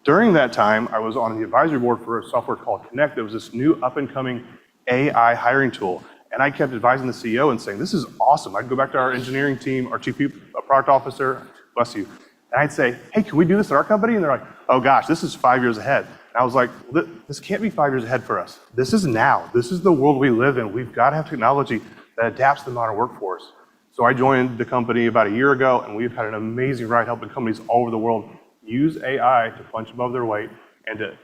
During that time, I was on the advisory board for a software called cnect. There was this new up-and-coming AI hiring tool. And I kept advising the CEO and saying, this is awesome. I'd go back to our engineering team, our chief product officer, bless you, and I'd say, hey, can we do this at our company? And they're like, oh gosh, this is 5 years ahead. And I was like, this can't be 5 years ahead for us. This is now. This is the world we live in. We've got to have technology that adapts to the modern workforce. So I joined the company about a year ago, and we've had an amazing ride helping companies all over the world use AI to punch above their weight and to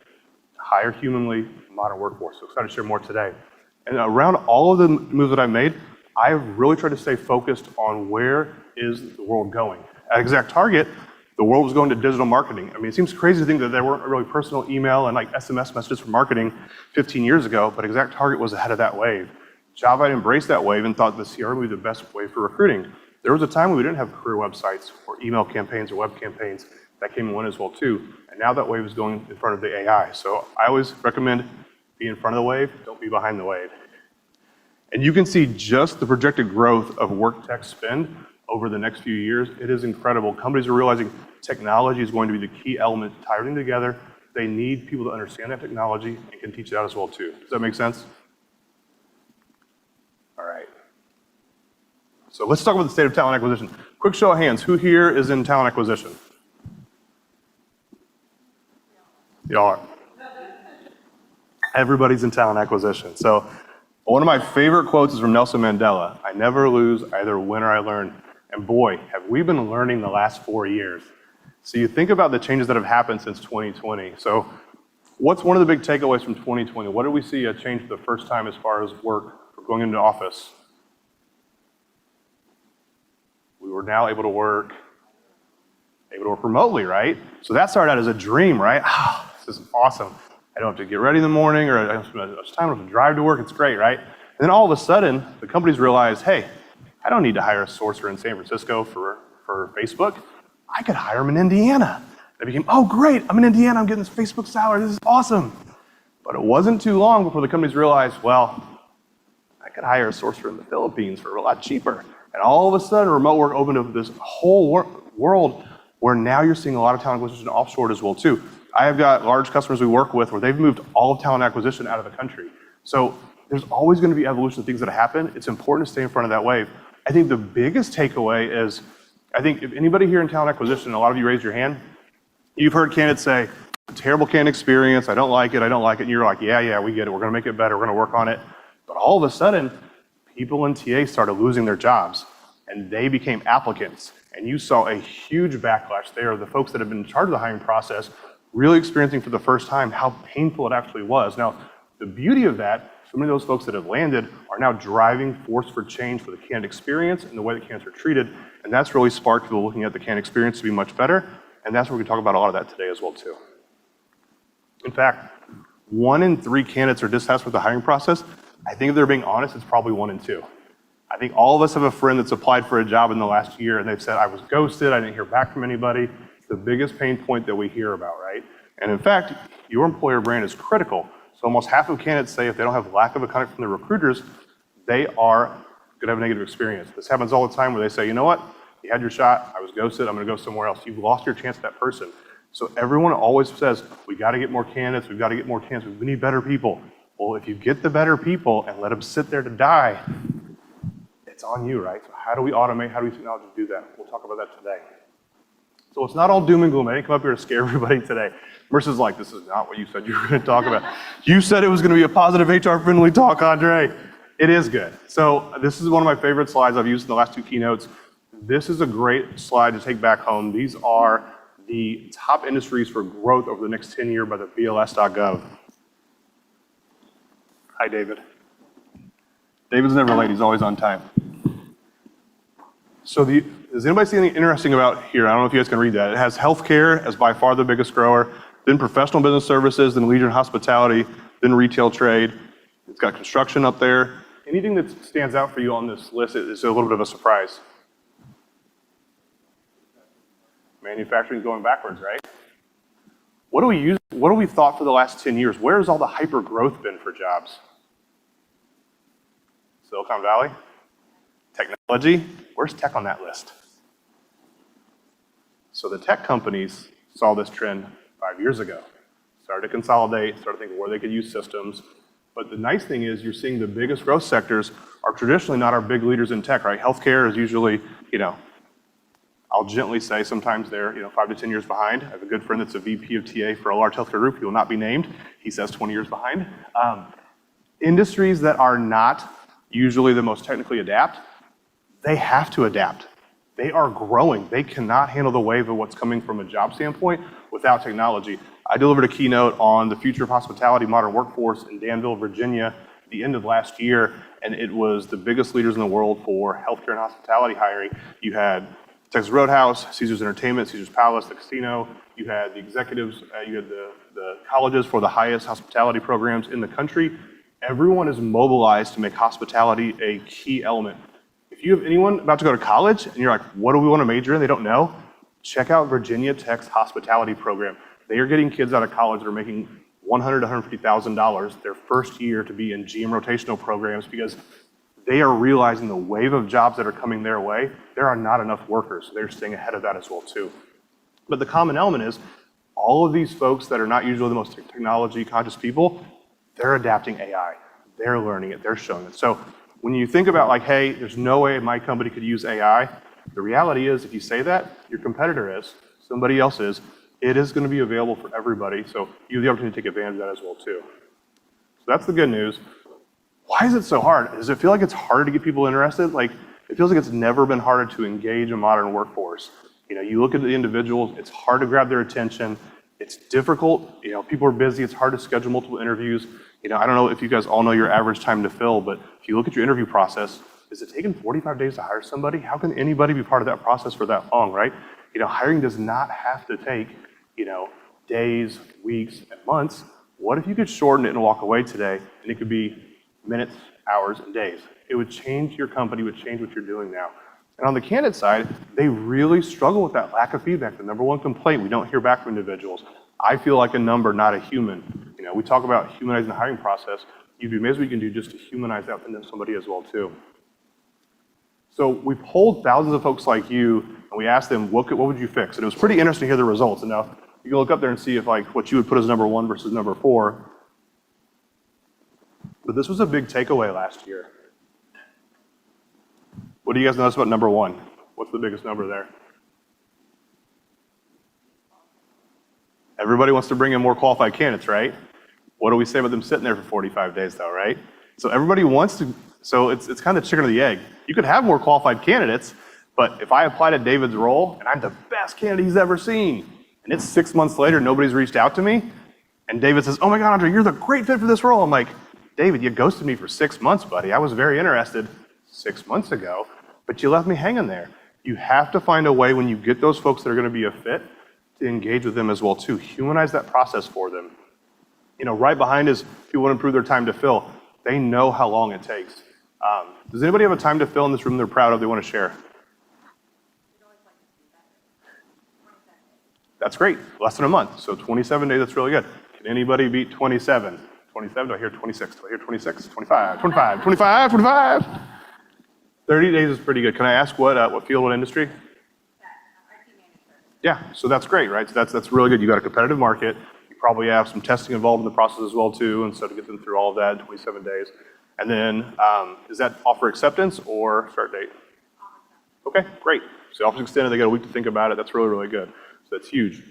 hire humanly modern workforce. So excited to share more today. And around all of the moves that I made, I've really tried to stay focused on where is the world going. At ExactTarget, the world was going to digital marketing. I mean, it seems crazy to think that there weren't really personal email and like SMS messages for marketing 15 years ago, but ExactTarget was ahead of that wave. Java had embraced that wave and thought the CRM would be the best way for recruiting. There was a time when we didn't have career websites or email campaigns or web campaigns. That came and went as well too. And now that wave is going in front of the AI. So I always recommend be in front of the wave, don't be behind the wave. And you can see just the projected growth of work tech spend over the next few years. It is incredible. Companies are realizing technology is going to be the key element to tie everything together. They need people to understand that technology and can teach it out as well too. Does that make sense? All right. So let's talk about the state of talent acquisition. Quick show of hands, who here is in talent acquisition? Y'all are. Everybody's in talent acquisition. So one of my favorite quotes is from Nelson Mandela. I never lose, I either win or I learn. And boy, have we been learning the last 4 years. So you think about the changes that have happened since 2020. So what's one of the big takeaways from 2020? What did we see a change for the first time as far as work for going into office? We were now able to work remotely, right? So that started out as a dream, right? Oh, this is awesome. I don't have to get ready in the morning, or I don't spend much time, I don't have to drive to work, it's great, right? And then all of a sudden, the companies realized, hey, I don't need to hire a sourcer in San Francisco for Facebook. I could hire them in Indiana. They became, oh great, I'm in Indiana, I'm getting this Facebook salary, this is awesome. But it wasn't too long before the companies realized, well, I could hire a sourcer in the Philippines for a lot cheaper. And all of a sudden, remote work opened up this whole world where now you're seeing a lot of talent acquisition offshore as well too. I have got large customers we work with where they've moved all of talent acquisition out of the country. So there's always going to be evolution of things that happen. It's important to stay in front of that wave. I think the biggest takeaway is, I think if anybody here in talent acquisition, a lot of you raised your hand, you've heard candidates say, terrible candidate experience, I don't like it, and you're like, yeah, we get it, we're going to make it better, we're going to work on it. But all of a sudden, people in TA started losing their jobs, and they became applicants. And you saw a huge backlash there of the folks that have been in charge of the hiring process really experiencing for the first time how painful it actually was. Now, the beauty of that, so many of those folks that have landed are now driving force for change for the candidate experience and the way that candidates are treated. And that's really sparked people looking at the candidate experience to be much better. And that's where we can talk about a lot of that today as well too. In fact, 1 in 3 candidates are dissatisfied with the hiring process. I think if they're being honest, it's probably 1 in 2. I think all of us have a friend that's applied for a job in the last year and they've said, I was ghosted, I didn't hear back from anybody. It's the biggest pain point that we hear about, right? And in fact, your employer brand is critical. So almost half of candidates say if they don't have lack of a contact from the recruiters, they are going to have a negative experience. This happens all the time where they say, you know what? You had your shot, I was ghosted, I'm going to go somewhere else. You've lost your chance at that person. So everyone always says, we got to get more candidates, we've got to get more candidates, we need better people. Well, if you get the better people and let them sit there to die, it's on you, right? So how do we automate, how do we technology do that? We'll talk about that today. So it's not all doom and gloom. I didn't come up here to scare everybody today. Mercer's like, this is not what you said you were going to talk about. You said it was going to be a positive HR-friendly talk, Andre. It is good. So this is one of my favorite slides I've used in the last 2 keynotes. This is a great slide to take back home. These are the top industries for growth over the next 10 years by the BLS.gov. Hi, David. David's never late. He's always on time. So does anybody see anything interesting about here? I don't know if you guys can read that. It has healthcare as by far the biggest grower, then professional business services, then leisure and hospitality, then retail trade. It's got construction up there. Anything that stands out for you on this list is a little bit of a surprise. Manufacturing is going backwards, right? What do we thought for the last 10 years? Where has all the hyper growth been for jobs? Silicon Valley? Technology? Where's tech on that list? So the tech companies saw this trend 5 years ago. Started to consolidate, started thinking where they could use systems. But the nice thing is you're seeing the biggest growth sectors are traditionally not our big leaders in tech, right? Healthcare is usually, I'll gently say sometimes they're 5 to 10 years behind. I have a good friend that's a VP of TA for a large healthcare group. He will not be named. He says 20 years behind. Industries that are not usually the most technically adept, they have to adapt. They are growing. They cannot handle the wave of what's coming from a job standpoint without technology. I delivered a keynote on the future of hospitality, modern workforce in Danville, Virginia, at the end of last year, and it was the biggest leaders in the world for healthcare and hospitality hiring. You had Texas Roadhouse, Caesars Entertainment, Caesars Palace, the casino. You had the executives, you had the colleges for the highest hospitality programs in the country. Everyone is mobilized to make hospitality a key element. If you have anyone about to go to college and you're like, what do we want to major in? They don't know. Check out Virginia Tech's hospitality program. They are getting kids out of college that are making $100,000 to $150,000 their first year to be in GM rotational programs because they are realizing the wave of jobs that are coming their way. There are not enough workers. They're staying ahead of that as well too. But the common element is all of these folks that are not usually the most technology conscious people, they're adapting AI. They're learning it. They're showing it. So when you think about like, hey, there's no way my company could use AI, the reality is if you say that, your competitor is, somebody else is, it is going to be available for everybody. So you have the opportunity to take advantage of that as well too. So that's the good news. Why is it so hard? Does it feel like it's harder to get people interested? Like, it feels like it's never been harder to engage a modern workforce. You look at the individuals, it's hard to grab their attention. It's difficult. People are busy. It's hard to schedule multiple interviews. I don't know if you guys all know your average time to fill, but if you look at your interview process, is it taking 45 days to hire somebody? How can anybody be part of that process for that long, right? Hiring does not have to take, days, weeks, and months. What if you could shorten it and walk away today, and it could be minutes, hours, and days? It would change your company, would change what you're doing now. And on the candidate side, they really struggle with that lack of feedback. The number one complaint, we don't hear back from individuals. I feel like a number, not a human. We talk about humanizing the hiring process. You'd be amazed what you can do just to humanize that into somebody as well too. So we polled thousands of folks like you, and we asked them, what would you fix? And it was pretty interesting to hear the results. And now you can look up there and see if what you would put as number 1 versus number 4. But this was a big takeaway last year. What do you guys notice about number 1? What's the biggest number there? Everybody wants to bring in more qualified candidates, right? What do we say about them sitting there for 45 days though, right? So everybody wants to, so it's kind of the chicken or the egg. You could have more qualified candidates, but if I apply to David's role and I'm the best candidate he's ever seen, and it's 6 months later, nobody's reached out to me, and David says, oh my God, Andre, you're the great fit for this role. I'm like, David, you ghosted me for 6 months, buddy. I was very interested 6 months ago, but you left me hanging there. You have to find a way when you get those folks that are gonna be a fit to engage with them as well too. Humanize that process for them. Right behind is people want to improve their time to fill. They know how long it takes. Does anybody have a time to fill in this room they're proud of, they want to share? That's great, less than a month. So 27 days, that's really good. Can anybody beat 27? 27, do I hear 26? Do I hear 26? 25, 25, 25, 25. 30 days is pretty good. Can I ask what field, what industry? Yeah, so that's great, right? So that's really good. You got a competitive market. You probably have some testing involved in the process as well too, and so to get them through all of that in 27 days. And then, is that offer acceptance or start date? Okay, great. So the offer's extended, they got a week to think about it. That's really, really good. So that's huge.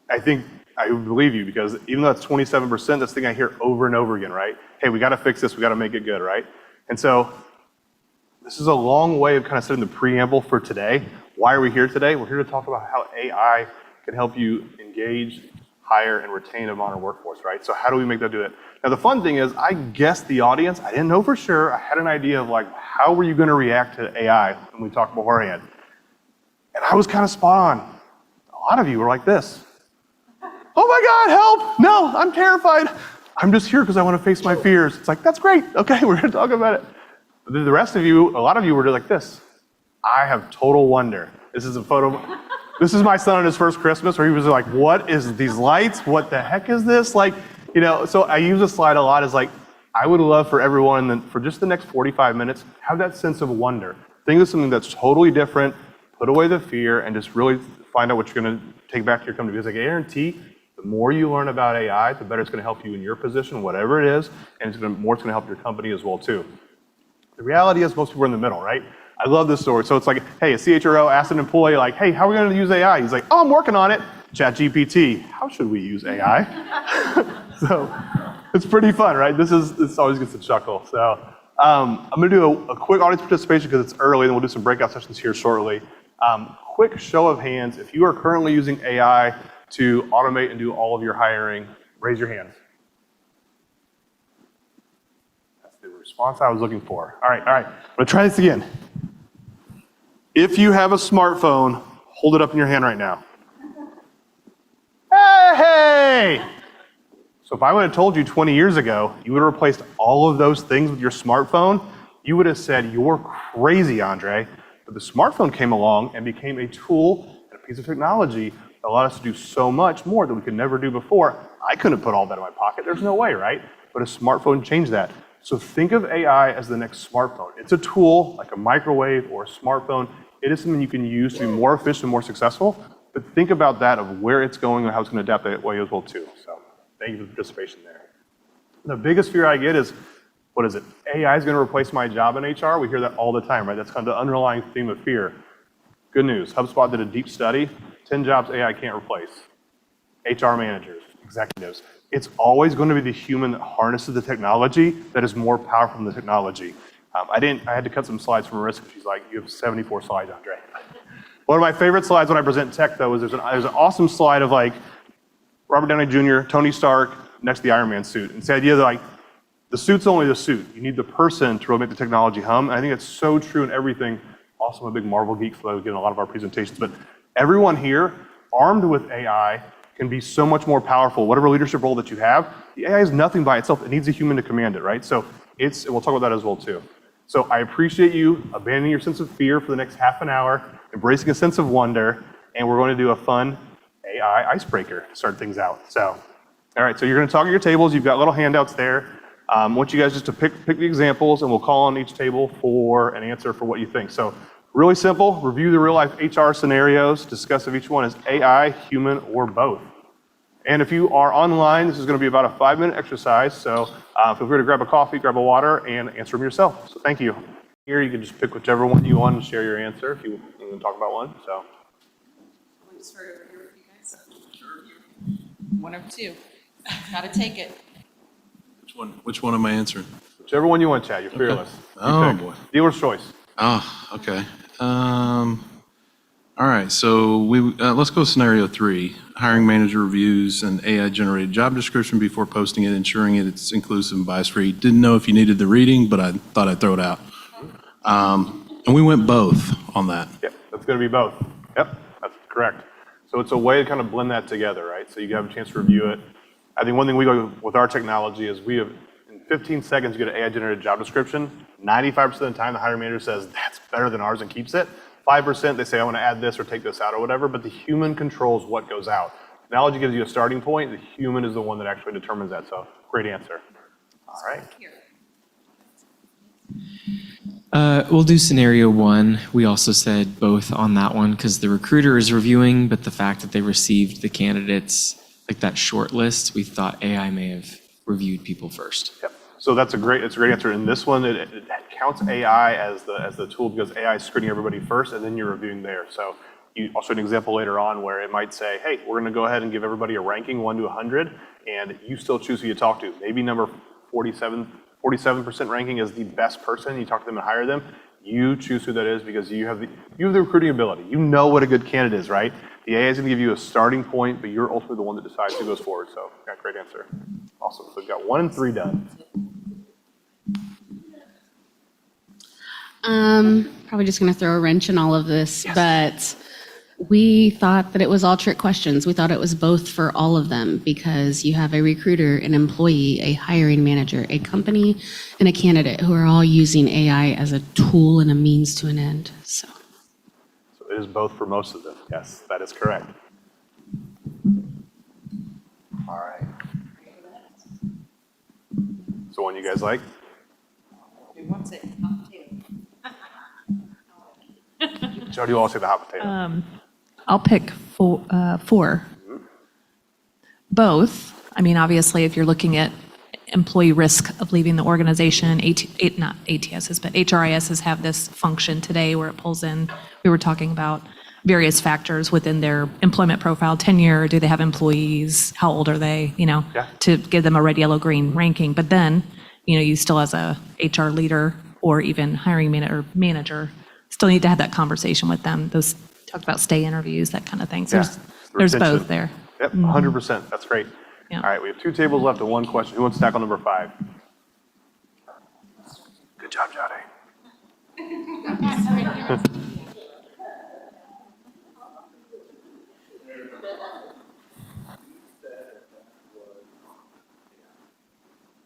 I believe you, because even though that's 27%, that's the thing I hear over and over again, right? Hey, we got to fix this, we got to make it good, right? And so this is a long way of kind of setting the preamble for today. Why are we here today? We're here to talk about how AI can help you engage, hire, and retain a modern workforce, right? So how do we make that do it? Now the fun thing is, I guessed the audience. I didn't know for sure. I had an idea of like, how were you going to react to AI when we talked beforehand? And I was kind of spot on. A lot of you were like this. Oh my God, help! No, I'm terrified. I'm just here because I want to face my fears. It's like, that's great. Okay, we're going to talk about it. But the rest of you, a lot of you were like this. I have total wonder. This is a photo. This is my son on his first Christmas where he was like, what is these lights? What the heck is this? Like, so I use this slide a lot as like, I would love for everyone for just the next 45 minutes, have that sense of wonder. Think of something that's totally different, put away the fear and just really find out what you're going to take back to your company. Because I guarantee the more you learn about AI, the better it's going to help you in your position, whatever it is, and it's going to help your company as well too. The reality is most people are in the middle, right? I love this story. So it's like, hey, a CHRO asked an employee, like, hey, how are we going to use AI? He's like, oh, I'm working on it. ChatGPT, how should we use AI? So it's pretty fun, right? This always gets a chuckle. So I'm going to do a quick audience participation because it's early, and we'll do some breakout sessions here shortly. Quick show of hands, if you are currently using AI to automate and do all of your hiring, raise your hands. That's the response I was looking for. All right. I'm going to try this again. If you have a smartphone, hold it up in your hand right now. Hey! So if I would have told you 20 years ago, you would have replaced all of those things with your smartphone, you would have said, you're crazy, Andre. But the smartphone came along and became a tool and a piece of technology that allowed us to do so much more that we could never do before. I couldn't put all that in my pocket. There's no way, right? But a smartphone changed that. So think of AI as the next smartphone. It's a tool like a microwave or a smartphone. It is something you can use to be more efficient and more successful. But think about that of where it's going and how it's going to adapt that way as well too. So thank you for the participation there. The biggest fear I get is, what is it? AI is going to replace my job in HR. We hear that all the time, right? That's kind of the underlying theme of fear. Good news, HubSpot did a deep study. 10 jobs AI can't replace. HR managers, executives. It's always going to be the human that harnesses the technology that is more powerful than the technology. I had to cut some slides from Marissa. She's like, you have 74 slides, Andre. One of my favorite slides when I present tech, though, is there's an awesome slide of like Robert Downey Jr., Tony Stark, next to the Iron Man suit. And it's the idea that like, the suit's only the suit. You need the person to really make the technology hum. And I think it's so true in everything. Also, I'm a big Marvel geek, so I get in a lot of our presentations. But everyone here, armed with AI, can be so much more powerful. Whatever leadership role that you have, the AI is nothing by itself. It needs a human to command it, right? So and we'll talk about that as well too. So I appreciate you abandoning your sense of fear for the next half an hour, embracing a sense of wonder, and we're going to do a fun AI icebreaker to start things out. So, all right, so you're going to talk at your tables. You've got little handouts there. I want you guys just to pick the examples, and we'll call on each table for an answer for what you think. So really simple, review the real life HR scenarios, discuss if each one is AI, human, or both. And if you are online, this is going to be about a 5-minute exercise, so feel free to grab a coffee, grab a water, and answer them yourself. So thank you. Here, you can just pick whichever one you want and share your answer if you want to talk about one. So. I'll just start over here with you guys. Sure. One of two. Gotta take it. Which one am I answering? Whichever one you want, Chad. You're fearless. Oh, boy. Dealer's choice. Oh, okay. All right, so let's go scenario 3. Hiring manager reviews an AI-generated job description before posting it, ensuring it's inclusive and bias-free. Didn't know if you needed the reading, but I thought I'd throw it out. And we went both on that. Yep, that's going to be both. Yep, that's correct. So it's a way to kind of blend that together, right? So you have a chance to review it. I think one thing we go with our technology is we have, in 15 seconds, you get an AI-generated job description. 95% of the time, the hiring manager says, that's better than ours and keeps it. 5%, they say, I want to add this or take this out or whatever, but the human controls what goes out. Technology gives you a starting point. The human is the one that actually determines that. So great answer. All right. We'll do scenario 1. We also said both on that one because the recruiter is reviewing, but the fact that they received the candidates, like that short list, we thought AI may have reviewed people first. Yep. So it's a great answer. In this one, it counts AI as the tool because AI is screening everybody first, and then you're reviewing there. So I'll show an example later on where it might say, hey, we're going to go ahead and give everybody a ranking 1 to 100, and you still choose who you talk to. Maybe number 47% ranking is the best person. You talk to them and hire them. You choose who that is because you have the recruiting ability. You know what a good candidate is, right? The AI is going to give you a starting point, but you're ultimately the one that decides who goes forward. So, yeah, great answer. Awesome. So we've got 1 and 3 done. Probably just going to throw a wrench in all of this, but we thought that it was all trick questions. We thought it was both for all of them because you have a recruiter, an employee, a hiring manager, a company, and a candidate who are all using AI as a tool and a means to an end. So it is both for most of them. Yes, that is correct. All right. So one you guys like? Who wants it? Joe, do you want to say the hot potato? I'll pick four. Both. I mean, obviously, if you're looking at employee risk of leaving the organization, not ATSs, but HRISs have this function today where it pulls in, we were talking about various factors within their employment profile, tenure, do they have employees, how old are they, Yeah. to give them a red, yellow, green ranking. But then, you still as a HR leader or even hiring manager, still need to have that conversation with them. Those talked about stay interviews, that kind of thing. So Yeah. there's Retention. both there. Yep, 100%. That's great. Yeah. All right, we have 2 tables left and 1 question. Who wants to tackle number 5? Good job, Johnny.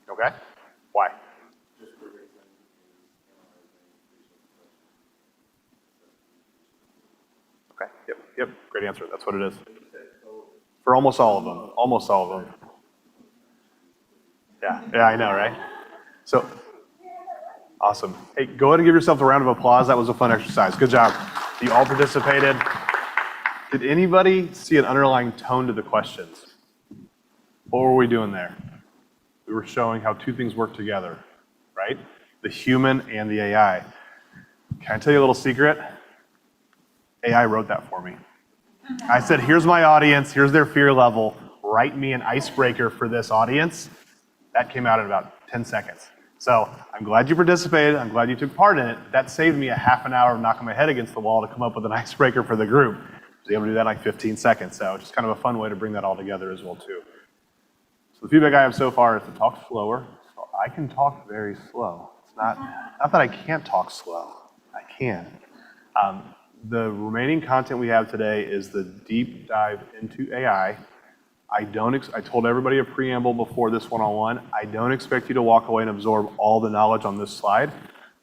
Okay. Why? Okay. Yep. Great answer. That's what it is. For almost all of them. Almost all of them. Yeah, I know, right? So, awesome. Hey, go ahead and give yourself a round of applause. That was a fun exercise. Good job. You all participated. Did anybody see an underlying tone to the questions? What were we doing there? We were showing how 2 things work together, right? The human and the AI. Can I tell you a little secret? AI wrote that for me. I said, here's my audience, here's their fear level, write me an icebreaker for this audience. That came out in about 10 seconds. So I'm glad you participated, I'm glad you took part in it. That saved me a half an hour of knocking my head against the wall to come up with an icebreaker for the group. I was able to do that in like 15 seconds, so just kind of a fun way to bring that all together as well too. So the feedback I have so far is to talk slower. So I can talk very slow. It's not that I can't talk slow, I can. The remaining content we have today is the deep dive into AI. I told everybody a preamble before this one-on-one. I don't expect you to walk away and absorb all the knowledge on this slide.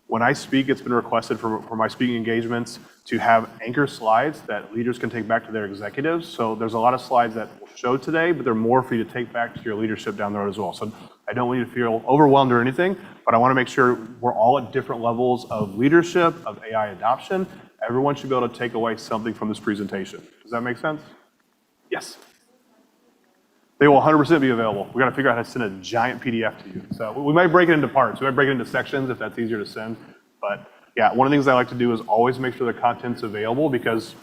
When I speak, it's been requested for my speaking engagements to have anchor slides that leaders can take back to their executives. So there's a lot of slides that we'll show today, but they're more for you to take back to your leadership down the road as well. So I don't want you to feel overwhelmed or anything, but I want to make sure we're all at different levels of leadership, of AI adoption. Everyone should be able to take away something from this presentation. Does that make sense? Yes. They will 100% be available. We got to figure out how to send a giant PDF to you. So we might break it into parts. We might break it into sections if that's easier to send. But yeah, one of the things I like to do is always make sure the content's available because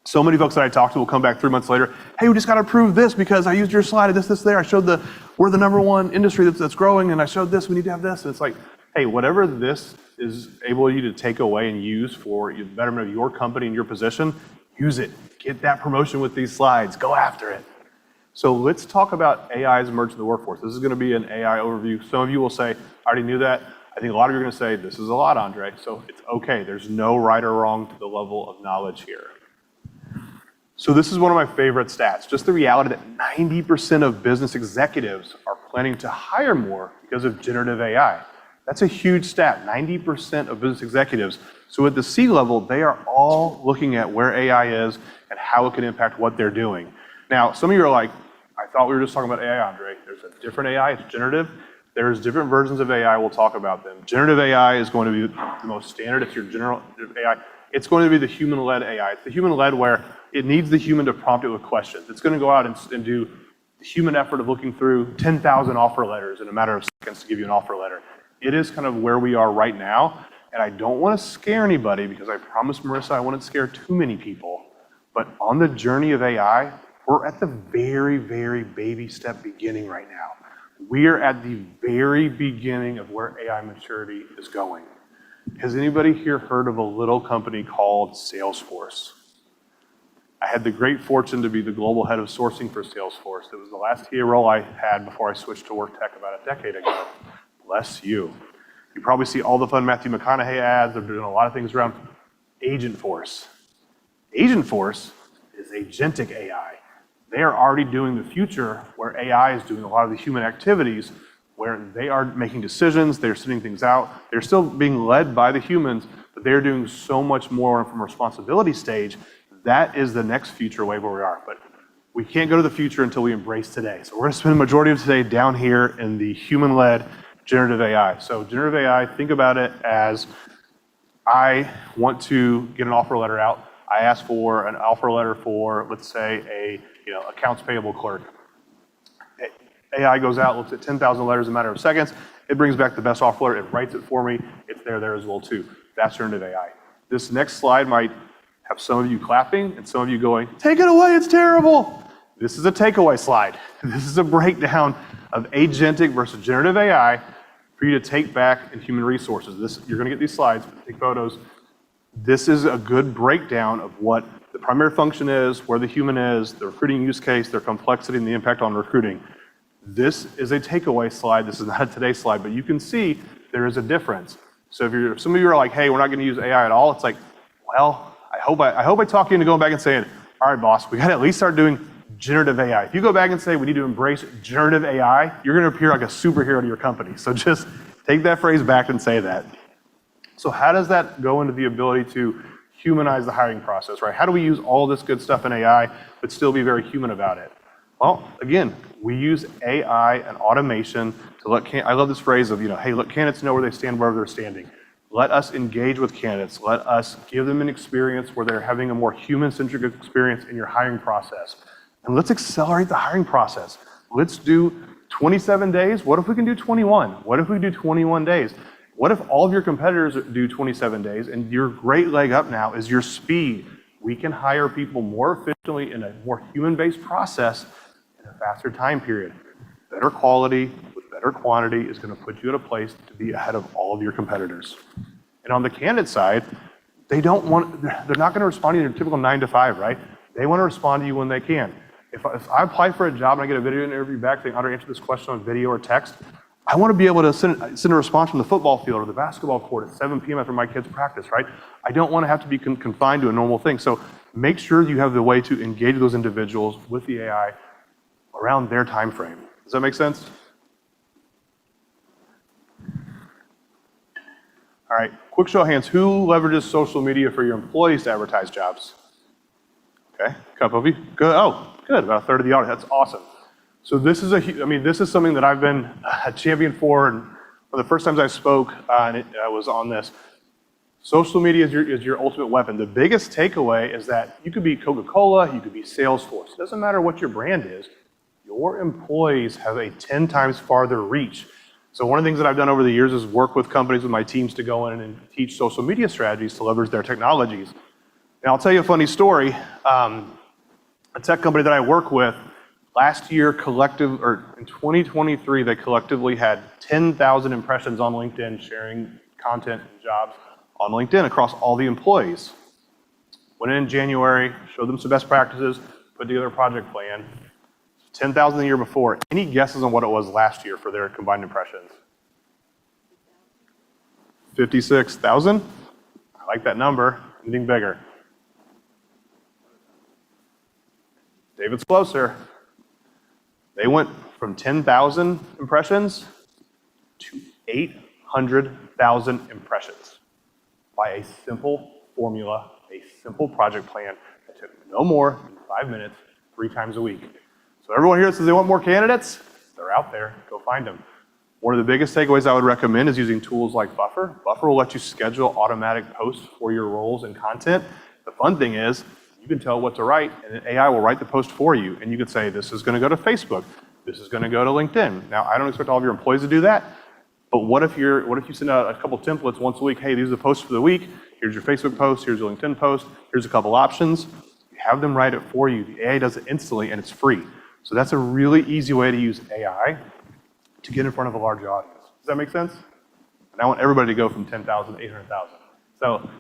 so many folks that I talk to will come back 3 months later. Hey, we just got to approve this because I used your slide of this, there. I showed we're the #1 industry that's growing and I showed this, we need to have this. And it's like, hey, whatever this is able you to take away and use for the betterment of your company and your position, use it. Get that promotion with these slides. Go after it. So let's talk about AI's emergence in the workforce. This is going to be an AI overview. Some of you will say, I already knew that. I think a lot of you are going to say, this is a lot, Andre. So it's okay. There's no right or wrong to the level of knowledge here. So this is one of my favorite stats. Just the reality that 90% of business executives are planning to hire more because of generative AI. That's a huge stat, 90% of business executives. So at the C level, they are all looking at where AI is and how it can impact what they're doing. Now, some of you are like, I thought we were just talking about AI, Andre. There's a different AI, it's generative. There's different versions of AI, we'll talk about them. Generative AI is going to be the most standard. It's your general AI. It's going to be the human-led AI. It's the human-led where it needs the human to prompt it with questions. It's going to go out and do the human effort of looking through 10,000 offer letters in a matter of seconds to give you an offer letter. It is kind of where we are right now, and I don't want to scare anybody because I promised Marissa I wouldn't scare too many people, but on the journey of AI, we're at the very, very baby step beginning right now. We're at the very beginning of where AI maturity is going. Has anybody here heard of a little company called Salesforce? I had the great fortune to be the global head of sourcing for Salesforce. It was the last TA role I had before I switched to work tech about a decade ago. Bless you. You probably see all the fun Matthew McConaughey ads. They're doing a lot of things around Agentforce. Agentforce is agentic AI. They are already doing the future where AI is doing a lot of the human activities where they are making decisions, they're sending things out, they're still being led by the humans, but they're doing so much more from a responsibility stage. That is the next future wave where we are. But we can't go to the future until we embrace today. So we're going to spend the majority of today down here in the human-led generative AI. So generative AI, think about it as I want to get an offer letter out. I ask for an offer letter for, let's say, a accounts payable clerk. AI goes out, looks at 10,000 letters in a matter of seconds. It brings back the best offer letter. It writes it for me. It's there as well too. That's generative AI. This next slide might have some of you clapping and some of you going, take it away, it's terrible. This is a takeaway slide. This is a breakdown of agentic versus generative AI for you to take back in human resources. You're going to get these slides, take photos. This is a good breakdown of what the primary function is, where the human is, the recruiting use case, their complexity, and the impact on recruiting. This is a takeaway slide. This is not a today slide, but you can see there is a difference. So if some of you are like, hey, we're not going to use AI at all, it's like, well, I hope I talk you into going back and saying, all right, boss, we got to at least start doing generative AI. If you go back and say we need to embrace generative AI, you're going to appear like a superhero to your company. So just take that phrase back and say that. So how does that go into the ability to humanize the hiring process, right? How do we use all this good stuff in AI, but still be very human about it? Well, again, we use AI and automation to I love this phrase of, hey, let candidates know where they stand, wherever they're standing. Let us engage with candidates. Let us give them an experience where they're having a more human-centric experience in your hiring process. And let's accelerate the hiring process. Let's do 27 days. What if we can do 21? What if we do 21 days? What if all of your competitors do 27 days and your great leg up now is your speed? We can hire people more efficiently in a more human-based process in a faster time period. Better quality with better quantity is going to put you at a place to be ahead of all of your competitors. And on the candidate side, they're not going to respond to you in a typical 9 to 5, right? They want to respond to you when they can. If I apply for a job and I get a video interview back saying, how to answer this question on video or text, I want to be able to send a response from the football field or the basketball court at 7 p.m. after my kids practice, right? I don't want to have to be confined to a normal thing. So make sure you have the way to engage those individuals with the AI around their time frame. Does that make sense? All right, quick show of hands. Who leverages social media for your employees to advertise jobs? Okay, a couple of you. Good. Oh, good. About a third of the audience. That's awesome. So this is something that I've been a champion for, and one of the first times I spoke, I was on this. Social media is your ultimate weapon. The biggest takeaway is that you could be Coca-Cola, you could be Salesforce. It doesn't matter what your brand is. Your employees have a 10 times farther reach. So one of the things that I've done over the years is work with companies, with my teams, to go in and teach social media strategies to leverage their technologies. And I'll tell you a funny story. A tech company that I work with, last year in 2023, they collectively had 10,000 impressions on LinkedIn sharing content and jobs on LinkedIn across all the employees. Went in January, showed them some best practices, put together a project plan. 10,000 the year before. Any guesses on what it was last year for their combined impressions? 56,000? I like that number. Anything bigger? David's closer. They went from 10,000 impressions to 800,000 impressions by a simple formula, a simple project plan that took no more than 5 minutes, 3 times a week. So everyone here says they want more candidates, they're out there, go find them. One of the biggest takeaways I would recommend is using tools like Buffer. Buffer will let you schedule automatic posts for your roles and content. The fun thing is, you can tell what to write, and AI will write the post for you. And you can say, this is going to go to Facebook. This is going to go to LinkedIn. Now, I don't expect all of your employees to do that, but what if you send out a couple templates once a week? Hey, these are the posts for the week. Here's your Facebook post. Here's your LinkedIn post. Here's a couple options. You have them write it for you. The AI does it instantly, and it's free. So that's a really easy way to use AI to get in front of a large audience. Does that make sense? And I want everybody to go from 10,000 to 800,000. So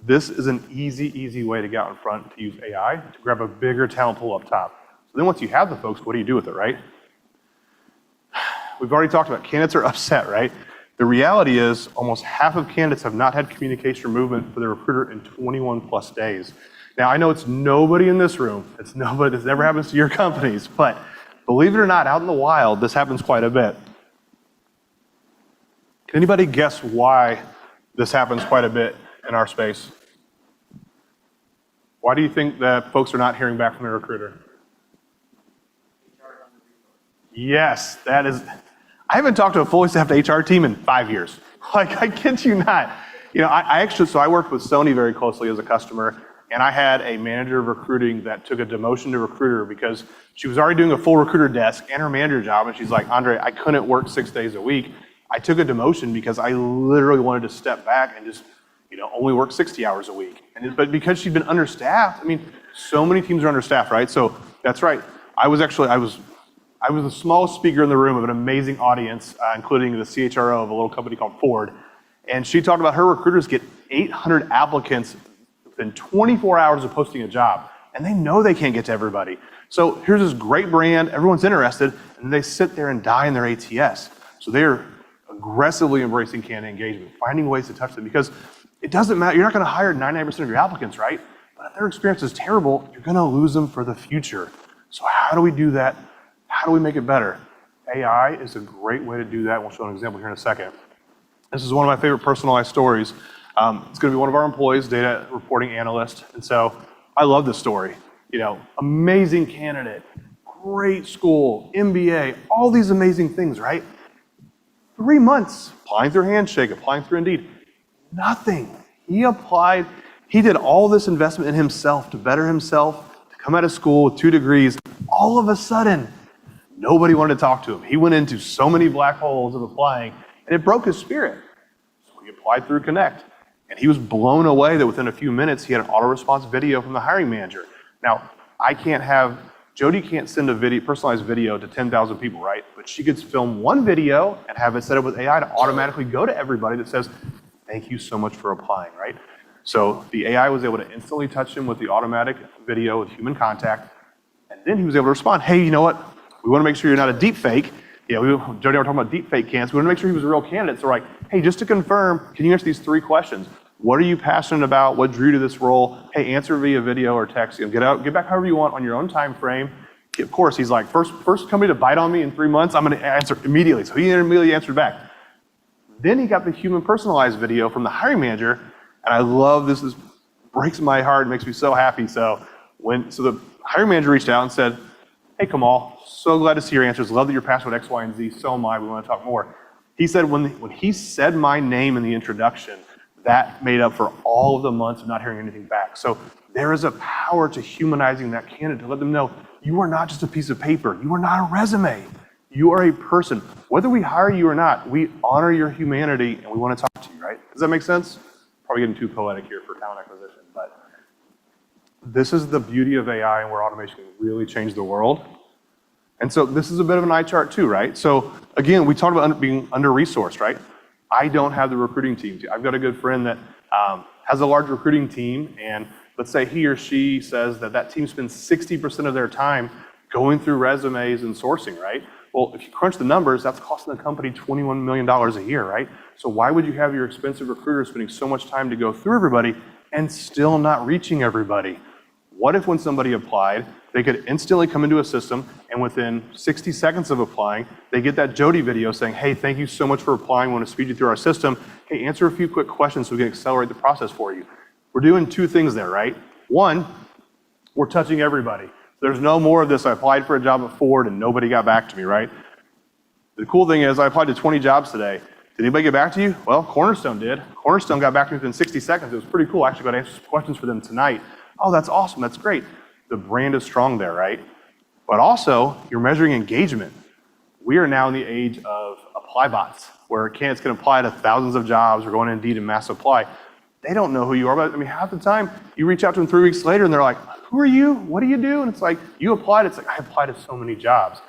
this is an easy way to get out in front to use AI to grab a bigger talent pool up top. So then once you have the folks, what do you do with it, right? We've already talked about candidates are upset, right? The reality is almost half of candidates have not had communication or movement for their recruiter in 21 plus days. Now, I know it's nobody in this room. It's nobody. This never happens to your companies. But believe it or not, out in the wild, this happens quite a bit. Can anybody guess why this happens quite a bit in our space? Why do you think that folks are not hearing back from their recruiter? Yes, that is. I haven't talked to a fully staffed HR team in 5 years. Like, I kid you not. I actually, so I worked with Sony very closely as a customer, and I had a manager of recruiting that took a demotion to recruiter because she was already doing a full recruiter desk and her manager job, and she's like, Andre, I couldn't work 6 days a week. I took a demotion because I literally wanted to step back and just, only work 60 hours a week. But because she'd been understaffed, so many teams are understaffed, right? So that's right. I was the smallest speaker in the room of an amazing audience, including the CHRO of a little company called Ford. And she talked about her recruiters get 800 applicants within 24 hours of posting a job. And they know they can't get to everybody. So here's this great brand, everyone's interested, and they sit there and die in their ATS. So they're aggressively embracing candidate engagement, finding ways to touch them, because it doesn't matter, you're not gonna hire 99% of your applicants, right? But if their experience is terrible, you're gonna lose them for the future. So how do we do that? How do we make it better? AI is a great way to do that. We'll show an example here in a second. This is one of my favorite personalized stories. It's gonna be one of our employees, data reporting analyst. And so I love this story. Amazing candidate, great school, MBA, all these amazing things, right? 3 months, applying through Handshake, applying through Indeed, nothing. He applied, he did all this investment in himself to better himself, to come out of school with 2 degrees. All of a sudden, nobody wanted to talk to him. He went into so many black holes of applying, and it broke his spirit. So he applied through Connect, and he was blown away that within a few minutes, he had an auto-response video from the hiring manager. Now, Jody can't send a personalized video to 10,000 people, right? But she could film one video and have it set up with AI to automatically go to everybody that says, thank you so much for applying, right? So the AI was able to instantly touch him with the automatic video with human contact, and then he was able to respond, hey, you know what? We want to make sure you're not a deep fake. Jody and I were talking about deep fake candidates. We want to make sure he was a real candidate. So we're like, hey, just to confirm, can you answer these 3 questions? What are you passionate about? What drew you to this role? Hey, answer via video or text. Get back however you want on your own time frame. Of course, he's like, first company to bite on me in 3 months, I'm going to answer immediately. So he immediately answered back. Then he got the human personalized video from the hiring manager, and I love this. This breaks my heart, makes me so happy. So the hiring manager reached out and said, hey, Kamal, so glad to see your answers. Love that you're passionate about X, Y, and Z. So am I. We want to talk more. He said when he said my name in the introduction, that made up for all of the months of not hearing anything back. So there is a power to humanizing that candidate to let them know you are not just a piece of paper. You are not a resume. You are a person. Whether we hire you or not, we honor your humanity and we want to talk to you, right? Does that make sense? Probably getting too poetic here for talent acquisition, but this is the beauty of AI and where automation can really change the world. And so this is a bit of an eye chart too, right? So again, we talked about being under-resourced, right? I don't have the recruiting team. I've got a good friend that has a large recruiting team, and let's say he or she says that team spends 60% of their time going through resumes and sourcing, right? Well, if you crunch the numbers, that's costing the company $21 million a year, right? So why would you have your expensive recruiter spending so much time to go through everybody and still not reaching everybody? What if when somebody applied, they could instantly come into a system and within 60 seconds of applying, they get that Jody video saying, hey, thank you so much for applying. We want to speed you through our system. Hey, answer a few quick questions so we can accelerate the process for you. We're doing 2 things there, right? One, we're touching everybody. There's no more of this, I applied for a job at Ford and nobody got back to me, right? The cool thing is I applied to 20 jobs today. Did anybody get back to you? Well, Cornerstone did. Cornerstone got back to me within 60 seconds. It was pretty cool. I actually got to answer some questions for them tonight. Oh, that's awesome. That's great. The brand is strong there, right? But also, you're measuring engagement. We are now in the age of apply bots, where candidates can apply to thousands of jobs or going Indeed and mass apply. They don't know who you are, but half the time you reach out to them 3 weeks later and they're like, who are you? What do you do? And it's like, you applied. It's like, I applied to so many jobs.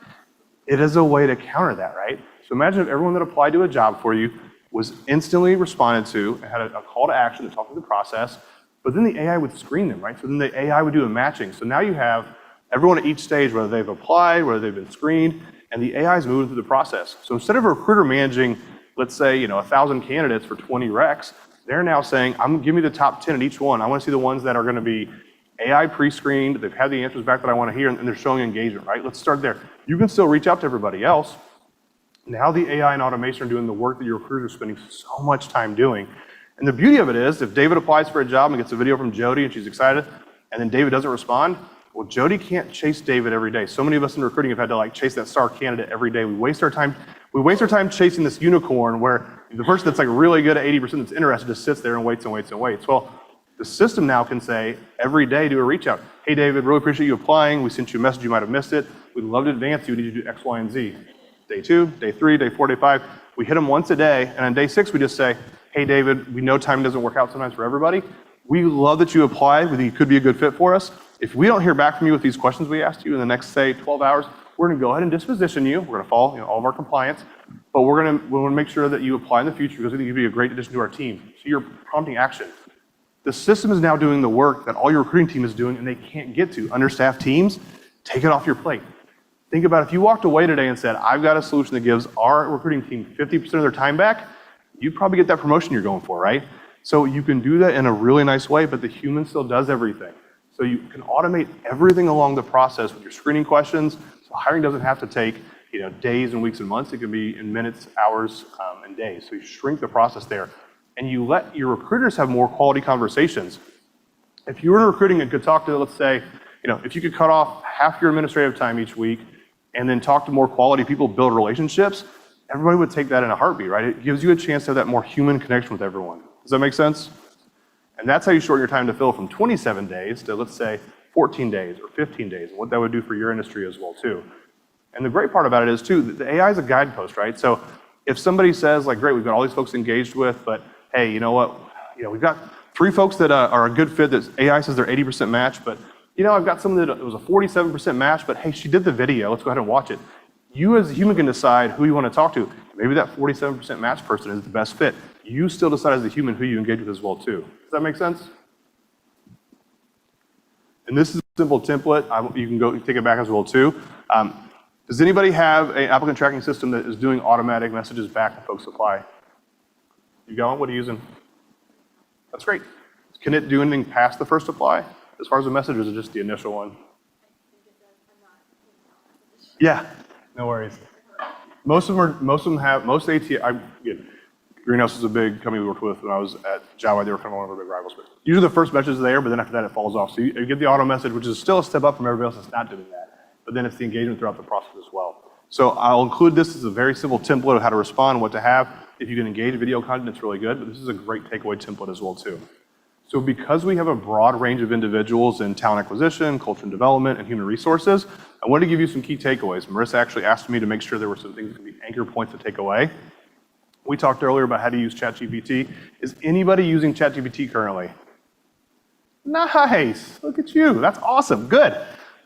It is a way to counter that, right? So imagine if everyone that applied to a job for you was instantly responded to and had a call to action to talk through the process, but then the AI would screen them, right? So then the AI would do a matching. So now you have everyone at each stage, whether they've applied, whether they've been screened, and the AI is moving through the process. So instead of a recruiter managing, let's say, 1,000 candidates for 20 recs, they're now saying, give me the top 10 at each one. I want to see the ones that are going to be AI pre-screened, they've had the answers back that I want to hear, and they're showing engagement, right? Let's start there. You can still reach out to everybody else. Now the AI and automation are doing the work that your recruiters are spending so much time doing. And the beauty of it is, if David applies for a job and gets a video from Jody and she's excited, and then David doesn't respond, well, Jody can't chase David every day. So many of us in recruiting have had to chase that star candidate every day. We waste our time. We waste our time chasing this unicorn where the person that's like really good at 80% that's interested just sits there and waits and waits and waits. Well, the system now can say, every day do a reach out. Hey, David, really appreciate you applying. We sent you a message, you might have missed it. We'd love to advance you. We need you to do X, Y, and Z. Day 2, day 3, day 4, day 5. We hit them once a day. And on day 6, we just say, hey, David, we know timing doesn't work out sometimes for everybody. We love that you applied. We think you could be a good fit for us. If we don't hear back from you with these questions we asked you in the next, say, 12 hours, we're going to go ahead and disposition you. We're going to follow all of our compliance. But we want to make sure that you apply in the future because we think you'd be a great addition to our team. So you're prompting action. The system is now doing the work that all your recruiting team is doing and they can't get to. Understaffed teams, take it off your plate. Think about if you walked away today and said, I've got a solution that gives our recruiting team 50% of their time back, you'd probably get that promotion you're going for, right? So you can do that in a really nice way, but the human still does everything. So you can automate everything along the process with your screening questions. So hiring doesn't have to take days and weeks and months. It can be in minutes, hours, and days. So you shrink the process there. And you let your recruiters have more quality conversations. If you were in recruiting and could talk to, let's say, if you could cut off half your administrative time each week and then talk to more quality people, build relationships, everybody would take that in a heartbeat, right? It gives you a chance to have that more human connection with everyone. Does that make sense? And that's how you shorten your time to fill from 27 days to, let's say, 14 days or 15 days, and what that would do for your industry as well, too. And the great part about it is, too, the AI is a guidepost, right? So if somebody says, like, great, we've got all these folks engaged with, but hey, you know what? We've got 3 folks that are a good fit that AI says they're 80% match, but I've got someone that it was a 47% match, but hey, she did the video. Let's go ahead and watch it. You as a human can decide who you want to talk to. Maybe that 47% match person is the best fit. You still decide as a human who you engage with as well, too. Does that make sense? And this is a simple template. You can go take it back as well, too. Does anybody have an applicant tracking system that is doing automatic messages back when folks apply? You going? What are you using? That's great. Can it do anything past the first apply as far as the message, or is it just the initial one? Yeah, no worries. Most Greenhouse is a big company we worked with when I was at Java. They were kind of one of our big rivals. But usually the first message is there, but then after that it falls off. So you get the auto message, which is still a step up from everybody else that's not doing that. But then it's the engagement throughout the process as well. So I'll include this as a very simple template of how to respond, what to have. If you can engage video content, it's really good, but this is a great takeaway template as well, too. So because we have a broad range of individuals in talent acquisition, culture and development, and human resources, I wanted to give you some key takeaways. Marissa actually asked me to make sure there were some things that could be anchor points to take away. We talked earlier about how to use ChatGPT. Is anybody using ChatGPT currently? Nice, look at you, that's awesome, good.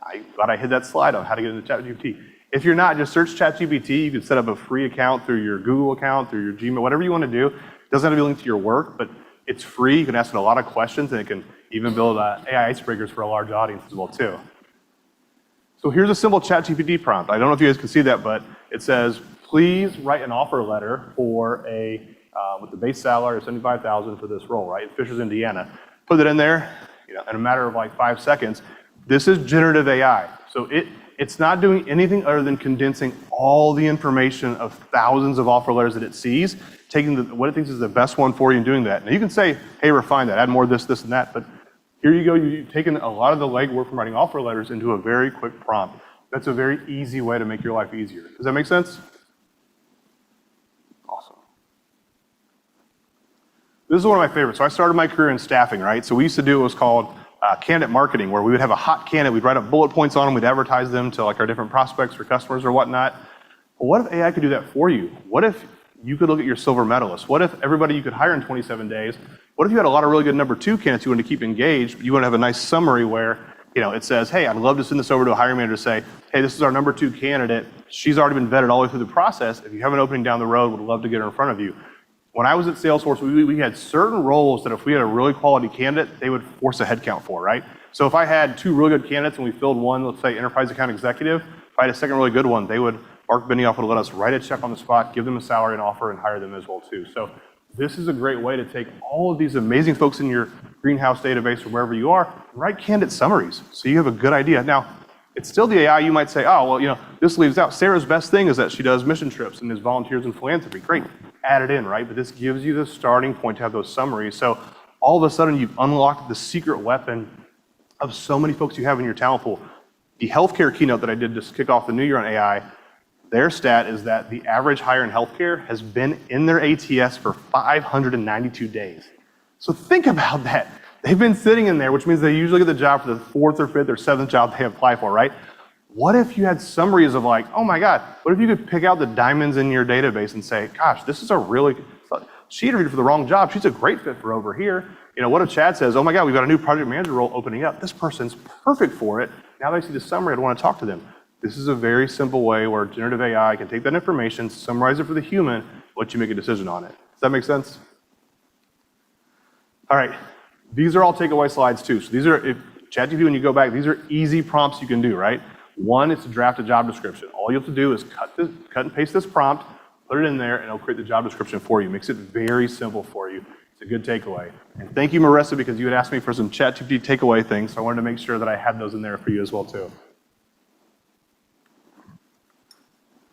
I thought I hit that slide on how to get into ChatGPT. If you're not, just search ChatGPT. You can set up a free account through your Google account, through your Gmail, whatever you want to do. It doesn't have to be linked to your work, but it's free. You can ask it a lot of questions, and it can even build AI icebreakers for a large audience as well, too. So here's a simple ChatGPT prompt. I don't know if you guys can see that, but it says, please write an offer letter for with the base salary of $75,000 for this role, right? In Fishers, Indiana. Put it in there, in a matter of like 5 seconds. This is generative AI. So it's not doing anything other than condensing all the information of thousands of offer letters that it sees, taking what it thinks is the best one for you and doing that. Now you can say, hey, refine that, add more of this, this, and that, but here you go, you've taken a lot of the legwork from writing offer letters into a very quick prompt. That's a very easy way to make your life easier. Does that make sense? Awesome. This is one of my favorites. So I started my career in staffing, right? So we used to do what was called candidate marketing, where we would have a hot candidate, we'd write up bullet points on them, we'd advertise them to like our different prospects or customers or whatnot. But what if AI could do that for you? What if you could look at your silver medalists? What if everybody you could hire in 27 days, what if you had a lot of really good number 2 candidates you wanted to keep engaged, but you want to have a nice summary where it says, hey, I'd love to send this over to a hiring manager to say, hey, this is our number 2 candidate. She's already been vetted all the way through the process. If you have an opening down the road, would love to get her in front of you. When I was at Salesforce, we had certain roles that if we had a really quality candidate, they would force a headcount for, right? So if I had 2 really good candidates and we filled one, let's say enterprise account executive, if I had a second really good one, Mark Benioff would let us write a check on the spot, give them a salary and offer, and hire them as well too. So this is a great way to take all of these amazing folks in your Greenhouse database or wherever you are, write candidate summaries so you have a good idea. Now, it's still the AI. You might say, oh, well, this leaves out. Sarah's best thing is that she does mission trips and is volunteers in philanthropy. Great, add it in, right? But this gives you the starting point to have those summaries. So all of a sudden, you've unlocked the secret weapon of so many folks you have in your talent pool. The healthcare keynote that I did to kick off the new year on AI, their stat is that the average hire in healthcare has been in their ATS for 592 days. So think about that. They've been sitting in there, which means they usually get the job for the 4th or 5th or 7th job they apply for, right? What if you had summaries of like, oh my God, what if you could pick out the diamonds in your database and say, gosh, this is a really, she interviewed for the wrong job. She's a great fit for over here. You know, what if Chad says, oh my God, we've got a new project manager role opening up. This person's perfect for it. Now they see the summary, I'd want to talk to them. This is a very simple way where generative AI can take that information, summarize it for the human, let you make a decision on it. Does that make sense? All right, these are all takeaway slides too. So these are, if ChatGPT, when you go back, these are easy prompts you can do, right? One is to draft a job description. All you have to do is cut and paste this prompt, put it in there, and it'll create the job description for you. Makes it very simple for you. It's a good takeaway. And thank you, Marissa, because you had asked me for some ChatGPT takeaway things, so I wanted to make sure that I had those in there for you as well too.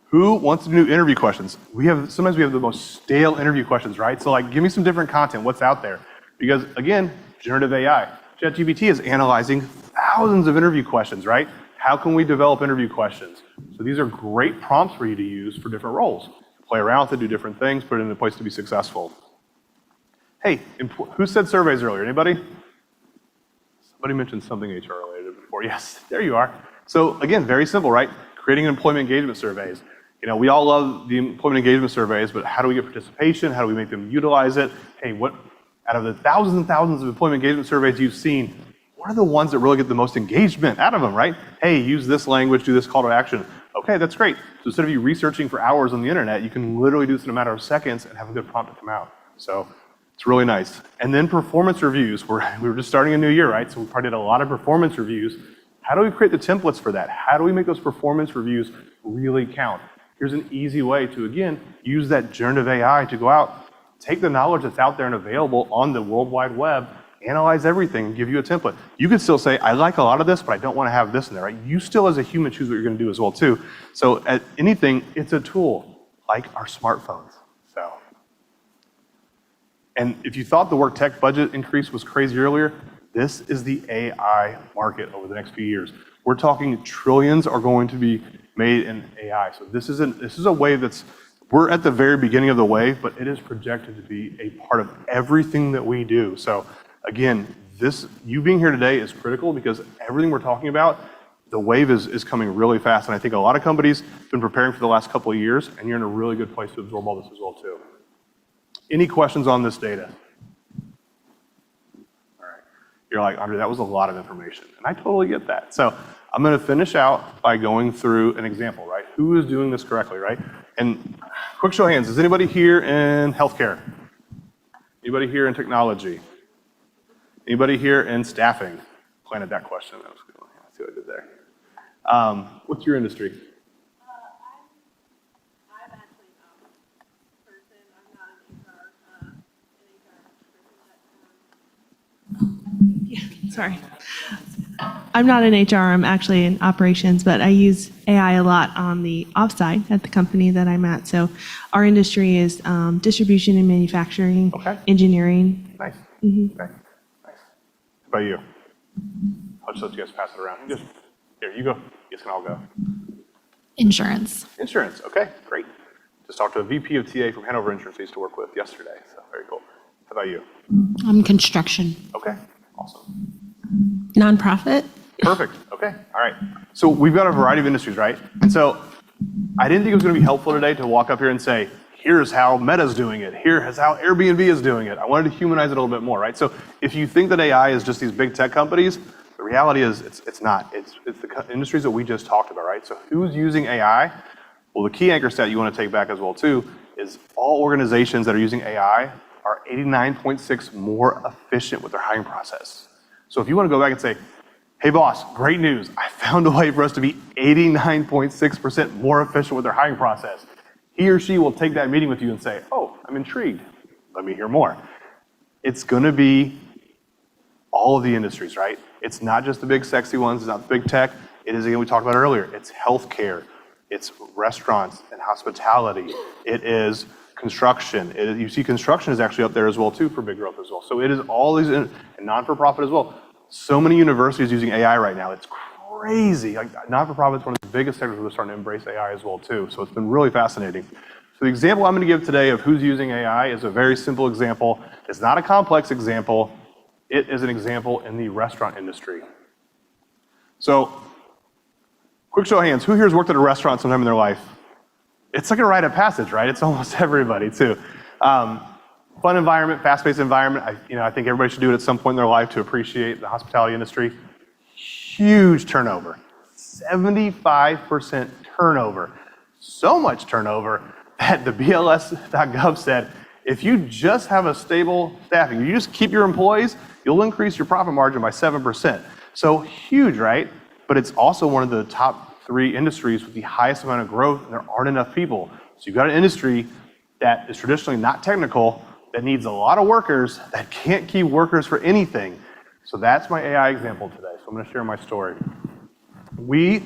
Who wants to do interview questions? Sometimes we have the most stale interview questions, right? So like, give me some different content, what's out there? Because again, generative AI. ChatGPT is analyzing thousands of interview questions, right? How can we develop interview questions? So these are great prompts for you to use for different roles. Play around with it, do different things, put it in a place to be successful. Hey, who said surveys earlier? Anybody? Somebody mentioned something HR related before. Yes, there you are. So again, very simple, right? Creating employment engagement surveys. You know, we all love the employment engagement surveys, but how do we get participation? How do we make them utilize it? Hey, what out of the thousands and thousands of employment engagement surveys you've seen, what are the ones that really get the most engagement out of them, right? Hey, use this language, do this call to action. Okay, that's great. So instead of you researching for hours on the internet, you can literally do this in a matter of seconds and have a good prompt to come out. So it's really nice. And then performance reviews. We were just starting a new year, right? So we probably did a lot of performance reviews. How do we create the templates for that? How do we make those performance reviews really count? Here's an easy way to, again, use that generative AI to go out, take the knowledge that's out there and available on the World Wide Web, analyze everything, and give you a template. You could still say, I like a lot of this, but I don't want to have this in there, right? You still, as a human, choose what you're going to do as well, too. So at anything, it's a tool, like our smartphones. So, and if you thought the work tech budget increase was crazy earlier, this is the AI market over the next few years. We're talking trillions are going to be made in AI. So this is a wave that's, we're at the very beginning of the wave, but it is projected to be a part of everything that we do. So again, you being here today is critical because everything we're talking about, the wave is coming really fast. And I think a lot of companies have been preparing for the last couple of years, and you're in a really good place to absorb all this as well too. Any questions on this data? All right. You're like, Andre, that was a lot of information. And I totally get that. So I'm going to finish out by going through an example, right? Who is doing this correctly, right? And quick show of hands, is anybody here in healthcare? Anybody here in technology? Anybody here in staffing? Planted that question. That was good. Let's see what I did there. What's your industry? I'm actually person. I'm not an HR person, but sorry. I'm not in HR. I'm actually in operations, but I use AI a lot on the offside at the company that I'm at. So our industry is distribution and manufacturing, engineering. Nice. Okay. Nice. How about you? I'll just let you guys pass it around. Here, you go. You guys can all go. Insurance. Insurance. Okay, great. Just talked to a VP of TA from Hanover Insurance I used to work with yesterday. So very cool. How about you? Construction. Okay, awesome. Nonprofit. Perfect. Okay. All right. So we've got a variety of industries, right? And so I didn't think it was going to be helpful today to walk up here and say, here's how Meta's doing it. Here's how Airbnb is doing it. I wanted to humanize it a little bit more, right? So if you think that AI is just these big tech companies, the reality is it's not. It's the industries that we just talked about, right? So who's using AI? Well, the key anchor stat you want to take back as well too is all organizations that are using AI are 89.6 more efficient with their hiring process. So if you want to go back and say, hey boss, great news. I found a way for us to be 89.6% more efficient with our hiring process. He or she will take that meeting with you and say, oh, I'm intrigued. Let me hear more. It's going to be all of the industries, right? It's not just the big sexy ones. It's not the big tech. It is, again, we talked about earlier. It's healthcare. It's restaurants and hospitality. It is construction. You see construction is actually up there as well too for big growth as well. So it is all these, and non-for-profit as well. So many universities using AI right now. It's crazy. Like not-for-profits, one of the biggest sectors, are starting to embrace AI as well too. So it's been really fascinating. So the example I'm going to give today of who's using AI is a very simple example. It's not a complex example. It is an example in the restaurant industry. So, quick show of hands, who here has worked at a restaurant sometime in their life? It's like a rite of passage, right? It's almost everybody too. Fun environment, fast-paced environment. I think everybody should do it at some point in their life to appreciate the hospitality industry. Huge turnover, 75% turnover. So much turnover that the BLS.gov said, if you just have a stable staffing, you just keep your employees, you'll increase your profit margin by 7%. So huge, right? But it's also one of the top 3 industries with the highest amount of growth, and there aren't enough people. So you've got an industry that is traditionally not technical, that needs a lot of workers, that can't keep workers for anything. So that's my AI example today. So I'm going to share my story. We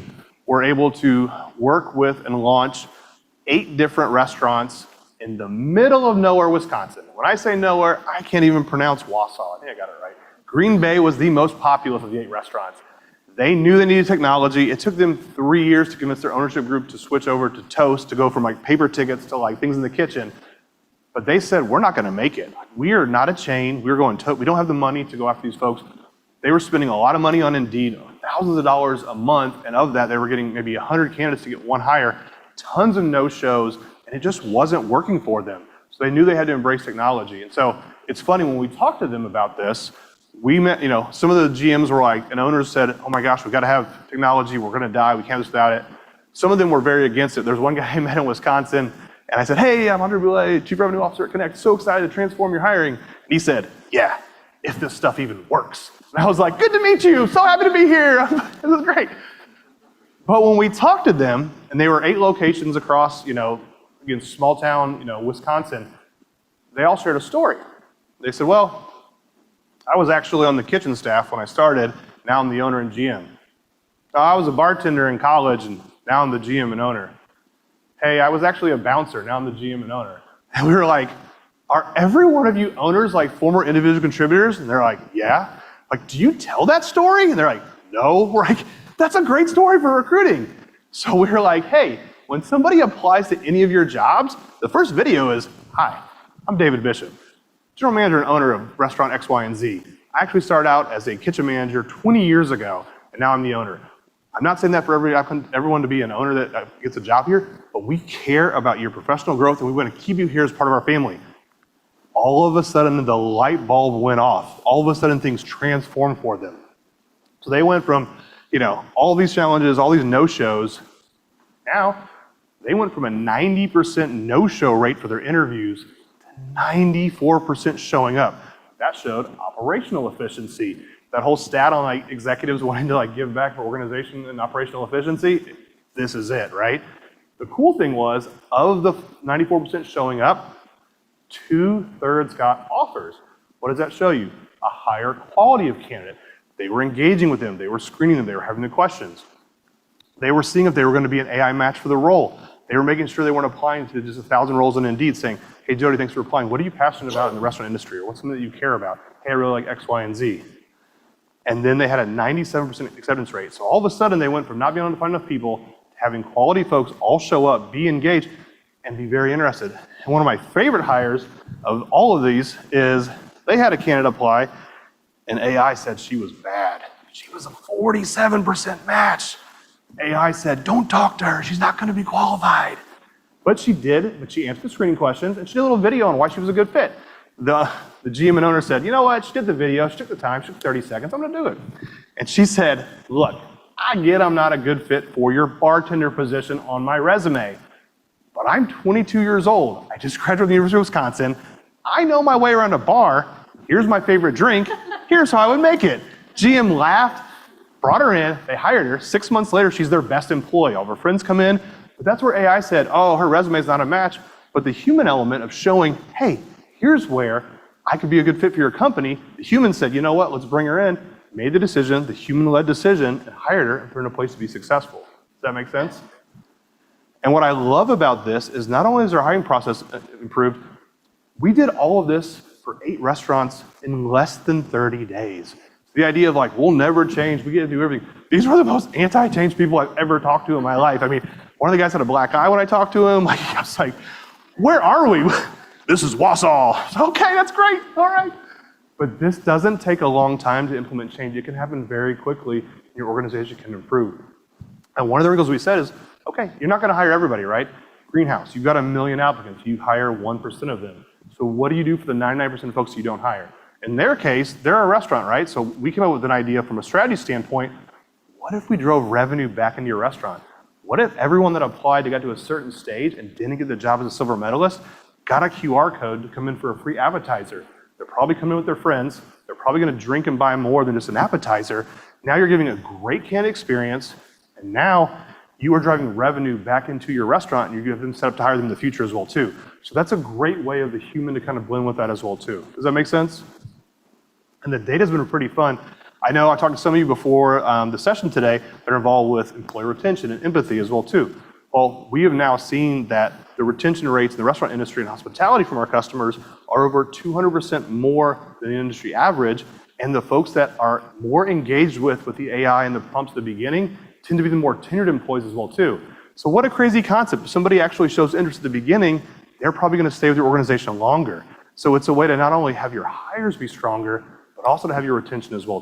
were able to work with and launch 8 different restaurants in the middle of nowhere, Wisconsin. When I say nowhere, I can't even pronounce Wausau. I think I got it right. Green Bay was the most populous of the 8 restaurants. They knew they needed technology. It took them 3 years to convince their ownership group to switch over to Toast, to go from like paper tickets to like things in the kitchen. But they said, we're not going to make it. We are not a chain. We're going we don't have the money to go after these folks. They were spending a lot of money on Indeed, thousands of dollars a month, and of that, they were getting maybe 100 candidates to get 1 hire, tons of no-shows, and it just wasn't working for them. So they knew they had to embrace technology. And so it's funny, when we talked to them about this, we met, some of the GMs were like, and owners said, oh my gosh, we got to have technology. We're going to die. We can't do this without it. Some of them were very against it. There's one guy I met in Wisconsin, and I said, hey, I'm Andre Boulay, Chief Revenue Officer at Connect. So excited to transform your hiring. And he said, yeah, if this stuff even works. And I was like, good to meet you. So happy to be here. This is great. But when we talked to them, and they were 8 locations across, again, small town, Wisconsin, they all shared a story. They said, well, I was actually on the kitchen staff when I started. Now I'm the owner and GM. I was a bartender in college, and now I'm the GM and owner. Hey, I was actually a bouncer. Now I'm the GM and owner. And we were like, are every one of you owners like former individual contributors? And they're like, yeah. Like, do you tell that story? And they're like, no. We're like, that's a great story for recruiting. So we were like, hey, when somebody applies to any of your jobs, the first video is, hi, I'm David Bishop, general manager and owner of restaurant X, Y, and Z. I actually started out as a kitchen manager 20 years ago, and now I'm the owner. I'm not saying that for everyone to be an owner that gets a job here, but we care about your professional growth, and we want to keep you here as part of our family. All of a sudden, the light bulb went off. All of a sudden, things transformed for them. So they went from, all these challenges, all these no-shows. Now, they went from a 90% no-show rate for their interviews to 94% showing up. That showed operational efficiency. That whole stat on like executives wanting to like give back for organization and operational efficiency, this is it, right? The cool thing was, of the 94% showing up, 2/3 got offers. What does that show you? A higher quality of candidate. They were engaging with them. They were screening them. They were having the questions. They were seeing if they were going to be an AI match for the role. They were making sure they weren't applying to just 1,000 roles on Indeed saying, hey, Jody, thanks for applying. What are you passionate about in the restaurant industry? Or what's something that you care about? Hey, I really like X, Y, and Z. And then they had a 97% acceptance rate. So all of a sudden, they went from not being able to find enough people to having quality folks all show up, be engaged, and be very interested. And one of my favorite hires of all of these is they had a candidate apply, and AI said she was bad. She was a 47% match. AI said, don't talk to her. She's not going to be qualified. But she did. But she answered the screening questions, and she did a little video on why she was a good fit. The GM and owner said, you know what? She did the video. She took the time. She took 30 seconds. I'm going to do it. And she said, look, I get I'm not a good fit for your bartender position on my resume, but I'm 22 years old. I just graduated from the University of Wisconsin. I know my way around a bar. Here's my favorite drink. Here's how I would make it. GM laughed, brought her in. They hired her. 6 months later, she's their best employee. All of her friends come in. But that's where AI said, oh, her resume is not a match. But the human element of showing, hey, here's where I could be a good fit for your company. The human said, you know what, let's bring her in. Made the decision, the human-led decision, and hired her and put her in a place to be successful. Does that make sense? And what I love about this is not only is our hiring process improved, we did all of this for 8 restaurants in less than 30 days. The idea of like, we'll never change, we get to do everything. These were the most anti-change people I've ever talked to in my life. I mean, one of the guys had a black eye when I talked to him. Like, I was like, where are we? This is Wausau. Okay, that's great, all right. But this doesn't take a long time to implement change. It can happen very quickly. Your organization can improve. And one of the wrinkles we said is, okay, you're not gonna hire everybody, right? Greenhouse, you've got 1 million applicants. You hire 1% of them. So what do you do for the 99% of folks you don't hire? In their case, they're a restaurant, right? So we came up with an idea from a strategy standpoint. What if we drove revenue back into your restaurant? What if everyone that applied to get to a certain stage and didn't get the job as a silver medalist got a QR code to come in for a free appetizer? They're probably coming with their friends. They're probably gonna drink and buy more than just an appetizer. Now you're giving a great candidate experience, and now you are driving revenue back into your restaurant, and you give them set up to hire them in the future as well too. So that's a great way of the human to kind of blend with that as well too. Does that make sense? And the data's been pretty fun. I know I talked to some of you before the session today that are involved with employee retention and empathy as well too. Well, we have now seen that the retention rates in the restaurant industry and hospitality from our customers are over 200% more than the industry average. And the folks that are more engaged with the AI and the prompts at the beginning tend to be the more tenured employees as well too. So what a crazy concept. If somebody actually shows interest at the beginning, they're probably gonna stay with your organization longer. So it's a way to not only have your hires be stronger, but also to have your retention as well too.